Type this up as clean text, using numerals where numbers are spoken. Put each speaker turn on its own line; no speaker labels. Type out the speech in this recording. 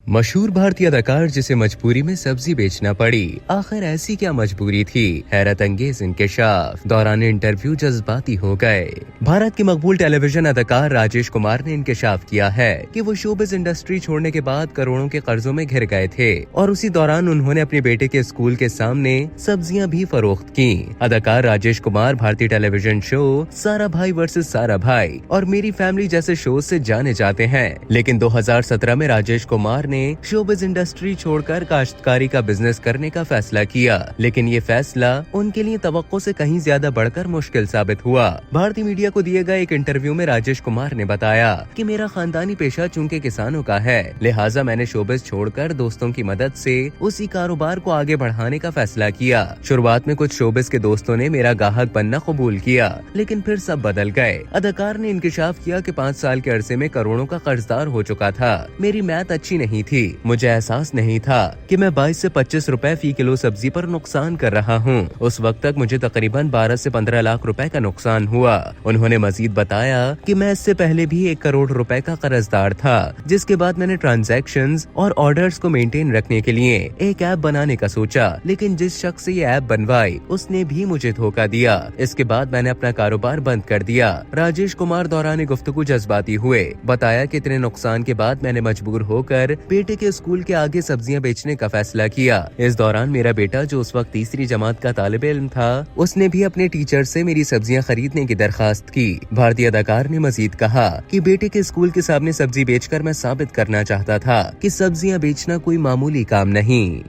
मशहूर भारतीय अदाकार जिसे मजबूरी में सब्जी बेचना पड़ी, आखिर ऐसी क्या मजबूरी थी? हैरत अंगेज इंकशाफ। दौरान इंटरव्यू जज्बाती हो गए। भारत के मकबूल टेलीविजन अदाकार राजेश कुमार ने इंकशाफ किया है कि वो शोबिज इंडस्ट्री छोड़ने के बाद करोड़ों के कर्जों में घिर गए थे और उसी दौरान उन्होंने अपने बेटे के स्कूल के सामने सब्जियां भी फरोख्त की। अदाकार राजेश कुमार भारतीय टेलीविजन शो सारा भाई वर्सेस सारा भाई और मेरी फैमिली जैसे शो से जाने जाते हैं, लेकिन 2017 में राजेश कुमार ने शोबिज इंडस्ट्री छोड़कर काश्तकारी का बिजनेस करने का फैसला किया, लेकिन ये फैसला उनके लिए तवक्को से कहीं ज्यादा बढ़कर मुश्किल साबित हुआ। भारतीय मीडिया को दिए गए एक इंटरव्यू में राजेश कुमार ने बताया कि मेरा खानदानी पेशा चूंकि किसानों का है, लिहाजा मैंने शोबिज छोड़कर दोस्तों की मदद से उसी कारोबार को आगे बढ़ाने का फैसला किया। शुरुआत में कुछ शोबिज के दोस्तों ने मेरा गाहक बनना कबूल किया, लेकिन फिर सब बदल गए। अदाकार ने इंकशाफ किया कि 5 साल के अरसे में करोड़ों का कर्जदार हो चुका था। मेरी मैथ अच्छी नहीं थी, मुझे एहसास नहीं था कि मैं 22 से 25 रुपए फी किलो सब्जी पर नुकसान कर रहा हूँ। उस वक्त तक मुझे तकरीबन 12 से 15 लाख रुपए का नुकसान हुआ। उन्होंने मजीद बताया कि मैं इससे पहले भी 1 करोड़ रुपए का कर्जदार था, जिसके बाद मैंने ट्रांजैक्शंस और ऑर्डर्स को मेंटेन रखने के लिए एक ऐप बनाने का सोचा, लेकिन जिस शख्स से ये ऐप बनवाई उसने भी मुझे धोखा दिया। इसके बाद मैंने अपना कारोबार बंद कर दिया। राजेश कुमार दौरान गुफ्तगू जज्बाती हुए, बताया कि इतने नुकसान के बाद मैंने मजबूर होकर बेटे के स्कूल के आगे सब्जियां बेचने का फैसला किया। इस दौरान मेरा बेटा, जो उस वक्त तीसरी जमात का तालिब इल्म था, उसने भी अपने टीचर से मेरी सब्जियां खरीदने की दरखास्त की। भारतीय अदाकार ने मजीद कहा कि बेटे के स्कूल के सामने सब्जी बेचकर मैं साबित करना चाहता था कि सब्जियां बेचना कोई मामूली काम नहीं।